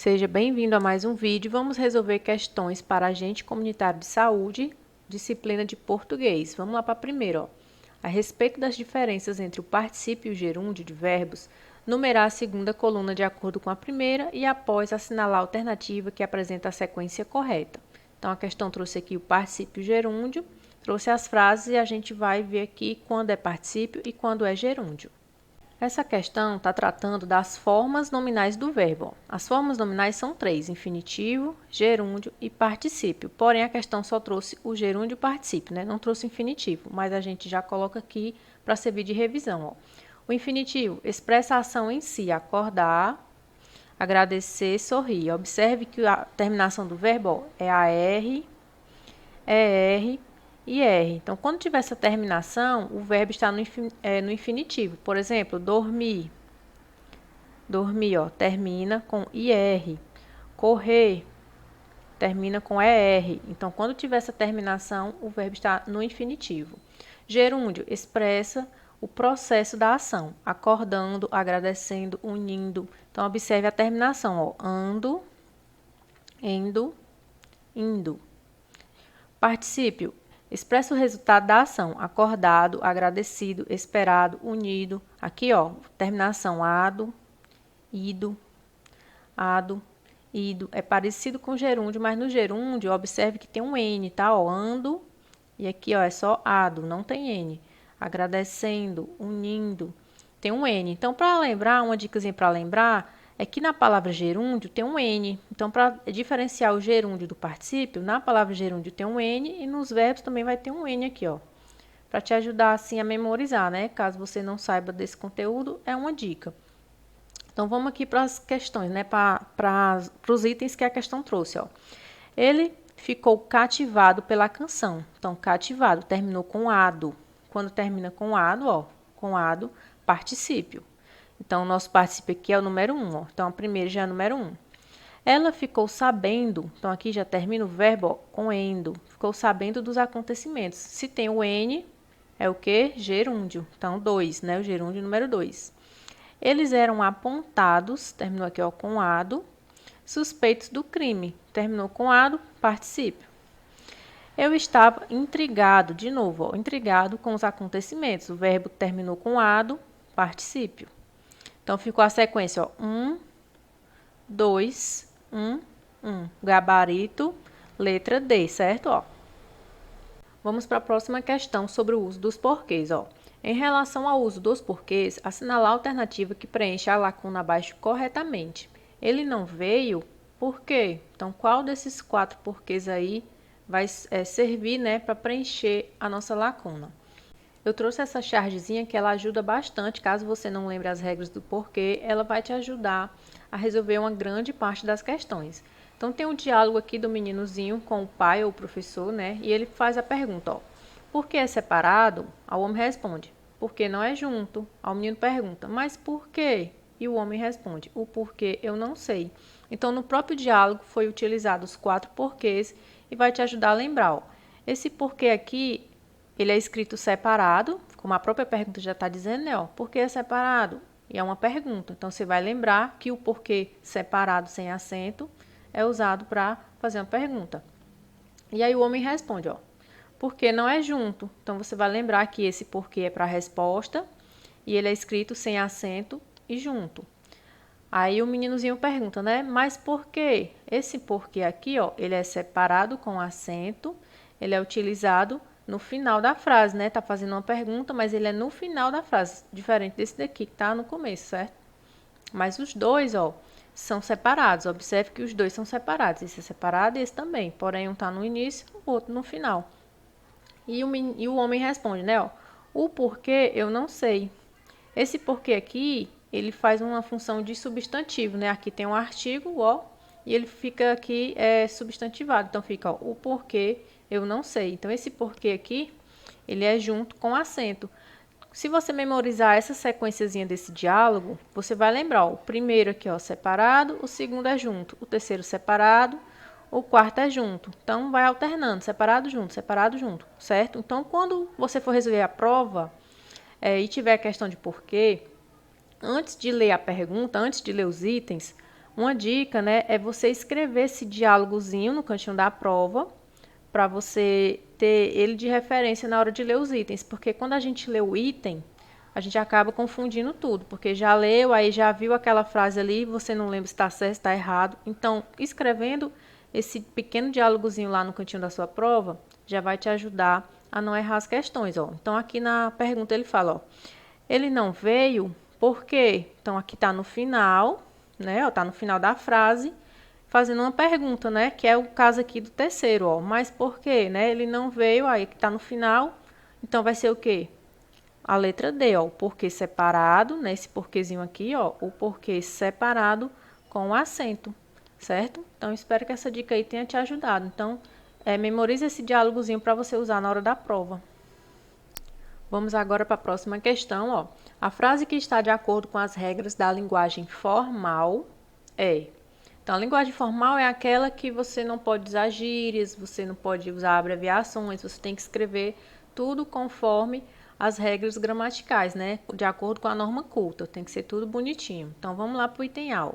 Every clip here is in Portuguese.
Seja bem-vindo a mais um vídeo. Vamos resolver questões para agente comunitário de saúde, disciplina de português. Vamos lá para a primeira, ó. A respeito das diferenças entre o particípio e o gerúndio de verbos, numerar a segunda coluna de acordo com a primeira e após assinalar a alternativa que apresenta a sequência correta. Então, a questão trouxe aqui o particípio e o gerúndio, trouxe as frases e a gente vai ver aqui quando é particípio e quando é gerúndio. Essa questão está tratando das formas nominais do verbo. As formas nominais são três: infinitivo, gerúndio e particípio. Porém, a questão só trouxe o gerúndio e o particípio, né? Não trouxe o infinitivo, mas a gente já coloca aqui para servir de revisão, ó. O infinitivo expressa a ação em si: acordar, agradecer, sorrir. Observe que a terminação do verbo, ó, é AR, ER e R. Então, quando tiver essa terminação, o verbo está no infinitivo. Por exemplo, dormir. Dormir, ó, termina com IR. Correr termina com ER. Então, quando tiver essa terminação, o verbo está no infinitivo. Gerúndio expressa o processo da ação: acordando, agradecendo, unindo. Então, observe a terminação, ó, ando, endo, indo. Particípio expressa o resultado da ação: acordado, agradecido, esperado, unido. Aqui, ó, terminação ado, ido, ido. É parecido com gerúndio, mas no gerúndio, observe que tem um N, tá? Ó, ando, e aqui, ó, é só ado, não tem N. Agradecendo, unindo, tem um N. Então, para lembrar, uma dicasinha para lembrar é que na palavra gerúndio tem um N. Então, para diferenciar o gerúndio do particípio, na palavra gerúndio tem um N e nos verbos também vai ter um N aqui, ó. Para te ajudar, assim, a memorizar, né? Caso você não saiba desse conteúdo, é uma dica. Então, vamos aqui para as questões, né? Para os itens que a questão trouxe, ó. Ele ficou cativado pela canção. Então, cativado, terminou com ado. Quando termina com ado, ó, com ado, particípio. Então, o nosso particípio aqui é o número 1, ó. Então, a primeira já é o número 1. Ela ficou sabendo, então aqui já termina o verbo, ó, com endo. Ficou sabendo dos acontecimentos. Se tem o N, é o quê? Gerúndio. Então, 2, né? O gerúndio número 2. Eles eram apontados, terminou aqui, ó, com ado, suspeitos do crime. Terminou com ado, particípio. Eu estava intrigado, de novo, ó, intrigado com os acontecimentos. O verbo terminou com ado, particípio. Então, ficou a sequência, ó, 1, 2, 1, 1. Gabarito, letra D, certo? Ó. Vamos para a próxima questão sobre o uso dos porquês, ó. Em relação ao uso dos porquês, assinalar a alternativa que preenche a lacuna abaixo corretamente. Ele não veio, por quê? Então, qual desses 4 porquês aí vai servir, né, para preencher a nossa lacuna? Eu trouxe essa chargezinha que ela ajuda bastante, caso você não lembre as regras do porquê, ela vai te ajudar a resolver uma grande parte das questões. Então, tem um diálogo aqui do meninozinho com o pai ou o professor, né? E ele faz a pergunta, ó. Por que é separado? O homem responde, porque não é junto. O menino pergunta, mas por quê? E o homem responde, o porquê eu não sei. Então, no próprio diálogo foi utilizado os 4 porquês e vai te ajudar a lembrar, ó. Esse porquê aqui, ele é escrito separado, como a própria pergunta já está dizendo, né? Ó, por que é separado? E é uma pergunta. Então, você vai lembrar que o porquê separado sem acento é usado para fazer uma pergunta. E aí o homem responde, ó, porque não é junto. Então, você vai lembrar que esse porquê é para a resposta e ele é escrito sem acento e junto. Aí o meninozinho pergunta, né? Mas por quê? Esse porquê aqui, ó, ele é separado com acento, ele é utilizado no final da frase, né? Tá fazendo uma pergunta, mas ele é no final da frase, diferente desse daqui que tá no começo, certo? Mas os dois, ó, são separados. Observe que os dois são separados. Esse é separado e esse também. Porém, um tá no início, o outro no final. E o homem responde, né? Ó, o porquê eu não sei. Esse porquê aqui, ele faz uma função de substantivo, né? Aqui tem um artigo, ó, e ele fica aqui substantivado. Então, fica, ó, o porquê eu não sei. Então, esse porquê aqui, ele é junto com acento. Se você memorizar essa sequenciazinha desse diálogo, você vai lembrar, ó, o primeiro aqui, ó, separado, o segundo é junto, o terceiro separado, o quarto é junto. Então, vai alternando, separado, junto, certo? Então, quando você for resolver a prova e tiver a questão de porquê, antes de ler a pergunta, antes de ler os itens, Uma dica, né, é você escrever esse diálogozinho no cantinho da prova, para você ter ele de referência na hora de ler os itens, porque quando a gente lê o item, a gente acaba confundindo tudo, porque já leu, aí já viu aquela frase ali, você não lembra se está certo, se está errado. Então, escrevendo esse pequeno diálogozinho lá no cantinho da sua prova, já vai te ajudar a não errar as questões, ó. Então, aqui na pergunta ele fala, ó, ele não veio por quê? Então, aqui está no final, né, ó, tá no final da frase, fazendo uma pergunta, né, que é o caso aqui do terceiro, ó, mas por quê, né, ele não veio, aí que tá no final, então vai ser o quê? A letra D, ó, o porquê separado, né, esse porquêzinho aqui, ó, o porquê separado com o acento, certo? Então, espero que essa dica aí tenha te ajudado. Então, memorize esse diálogozinho para você usar na hora da prova. Vamos agora para a próxima questão, ó. A frase que está de acordo com as regras da linguagem formal é... Então, a linguagem formal é aquela que você não pode usar gírias, você não pode usar abreviações, você tem que escrever tudo conforme as regras gramaticais, né? De acordo com a norma culta, tem que ser tudo bonitinho. Então, vamos lá para o item A.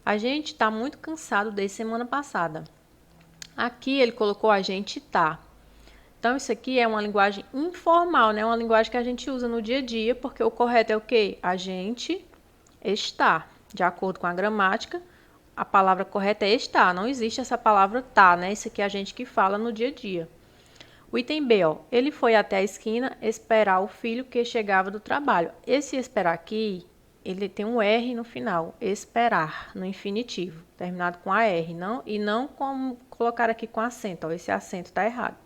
A gente está muito cansado desde semana passada. Aqui ele colocou a gente tá. Então, isso aqui é uma linguagem informal, né? Uma linguagem que a gente usa no dia a dia, porque o correto é o quê? A gente está. De acordo com a gramática, a palavra correta é estar. Não existe essa palavra tá, né? Isso aqui é a gente que fala no dia a dia. O item B, ó. Ele foi até a esquina esperar o filho que chegava do trabalho. Esse esperar aqui, ele tem um R no final. Esperar, no infinitivo. Terminado com AR. E não como colocar aqui com acento, ó. Esse acento está errado.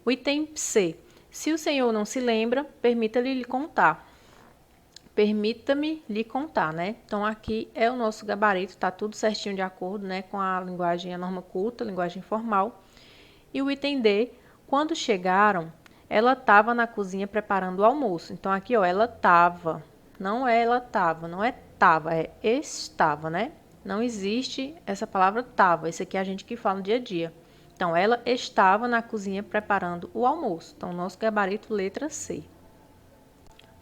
O item C. Se o senhor não se lembra, permita-lhe lhe contar. Permita-me lhe contar, né? Então, aqui é o nosso gabarito, tá tudo certinho de acordo, né, com a linguagem, a norma culta, linguagem formal. E o item D, quando chegaram, ela estava na cozinha preparando o almoço. Então, aqui, ó, ela estava, não é ela estava, não é estava, é estava, né? Não existe essa palavra estava, isso aqui é a gente que fala no dia a dia. Então, ela estava na cozinha preparando o almoço. Então, nosso gabarito, letra C.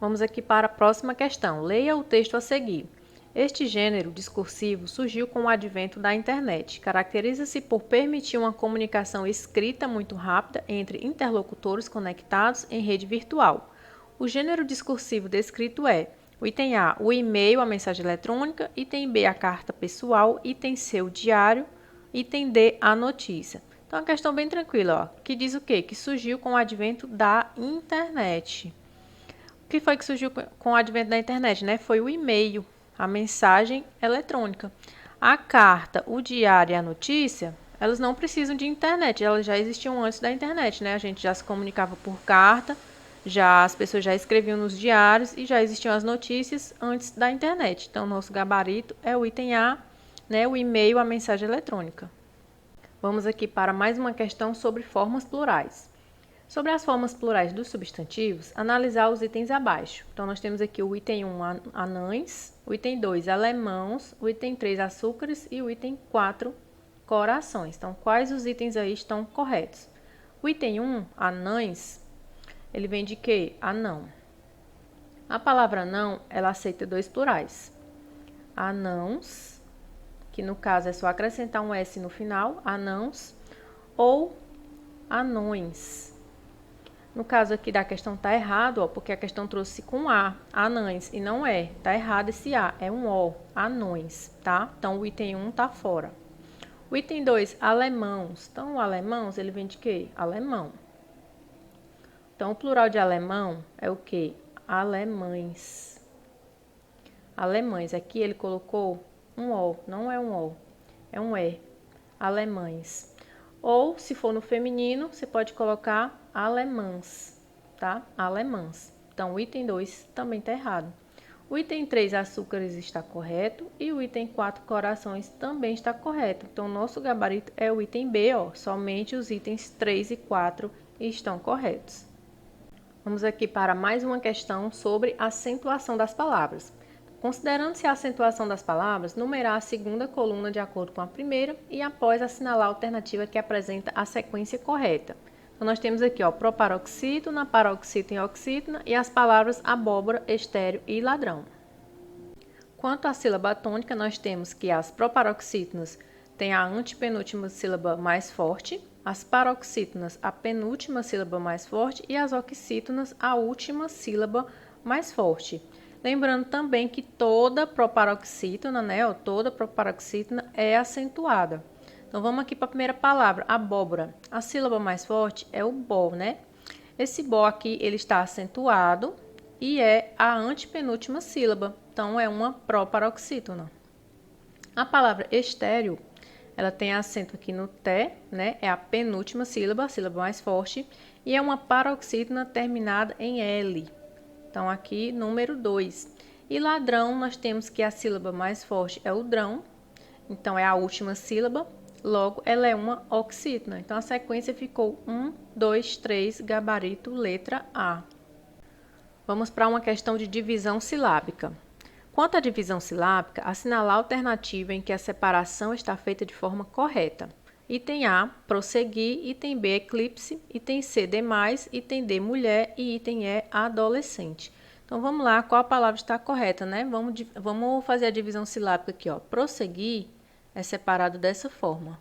Vamos aqui para a próxima questão. Leia o texto a seguir. Este gênero discursivo surgiu com o advento da internet. Caracteriza-se por permitir uma comunicação escrita muito rápida entre interlocutores conectados em rede virtual. O gênero discursivo descrito é: o item A, o e-mail, a mensagem eletrônica; item B, a carta pessoal; item C, o diário; item D, a notícia. Então, é uma questão bem tranquila, ó, que diz o quê? Que surgiu com o advento da internet. O que foi que surgiu com o advento da internet, né? Foi o e-mail, a mensagem eletrônica. A carta, o diário e a notícia, elas não precisam de internet, elas já existiam antes da internet, né? A gente já se comunicava por carta, as pessoas já escreviam nos diários e já existiam as notícias antes da internet. Então, nosso gabarito é o item A, né? O e-mail, a mensagem eletrônica. Vamos aqui para mais uma questão sobre formas plurais. Sobre as formas plurais dos substantivos, analisar os itens abaixo. Então, nós temos aqui o item 1, anães; o item 2, alemãos; o item 3, açúcares; e o item 4, corações. Então, quais os itens aí estão corretos? O item 1, anães, ele vem de quê? Anão. A palavra anão, ela aceita dois plurais. Anãos, que no caso é só acrescentar um S no final, anãos, ou anões. No caso aqui da questão tá errado, ó, porque a questão trouxe com A, anães, e não é. Tá errado esse A, é um O, anões, tá? Então, o item 1 tá fora. O item 2, alemãos. Então, o alemãos, ele vem de quê? Alemão. Então, o plural de alemão é o quê? Alemães. Alemães. Aqui ele colocou um O, não é um O, é um E. Alemães. Ou, se for no feminino, você pode colocar alemãs, tá? Alemãs. Então, o item 2 também está errado. O item 3, açúcares, está correto. E o item 4, corações, também está correto. Então, o nosso gabarito é o item B, ó. Somente os itens 3 e 4 estão corretos. Vamos aqui para mais uma questão sobre acentuação das palavras. Considerando-se a acentuação das palavras, numerar a segunda coluna de acordo com a primeira e após assinalar a alternativa que apresenta a sequência correta. Então, nós temos aqui, ó, proparoxítona, paroxítona e oxítona e as palavras abóbora, estéreo e ladrão. Quanto à sílaba tônica, nós temos que as proparoxítonas têm a antepenúltima sílaba mais forte, as paroxítonas a penúltima sílaba mais forte e as oxítonas a última sílaba mais forte. Lembrando também que toda proparoxítona, né, ou toda proparoxítona é acentuada. Então vamos aqui para a primeira palavra, abóbora. A sílaba mais forte é o bó, né? Esse bó aqui ele está acentuado e é a antepenúltima sílaba, então é uma proparoxítona. A palavra estéreo, ela tem acento aqui no T, né? É a penúltima sílaba, a sílaba mais forte, e é uma paroxítona terminada em L. Então aqui número 2. E ladrão, nós temos que a sílaba mais forte é o drão, então é a última sílaba, logo ela é uma oxítona. Então a sequência ficou 1, 2, 3, gabarito, letra A. Vamos para uma questão de divisão silábica. Quanto à divisão silábica, assinalar a alternativa em que a separação está feita de forma correta. Item A, prosseguir, item B, eclipse, item C, demais, item D, mulher e item E, adolescente. Então, vamos lá, qual a palavra está correta, né? Vamos fazer a divisão silábica aqui, ó. Prosseguir é separado dessa forma.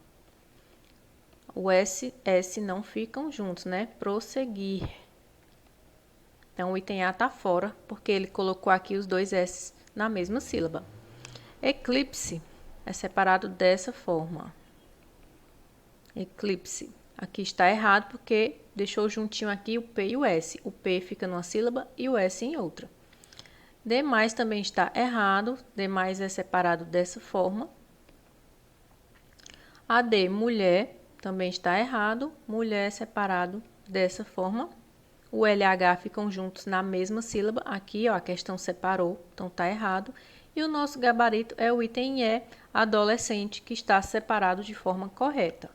O S e S não ficam juntos, né? Prosseguir. Então, o item A está fora, porque ele colocou aqui os dois S na mesma sílaba. Eclipse é separado dessa forma. Eclipse. Aqui está errado, porque deixou juntinho aqui o P e o S. O P fica numa sílaba e o S em outra. Demais também está errado. Demais é separado dessa forma. A D, mulher, também está errado. Mulher é separado dessa forma. O LH ficam juntos na mesma sílaba. Aqui, ó, a questão separou, então está errado. E o nosso gabarito é o item E, adolescente, que está separado de forma correta.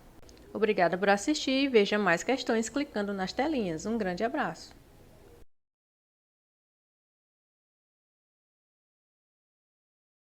Obrigada por assistir e veja mais questões clicando nas telinhas. Um grande abraço!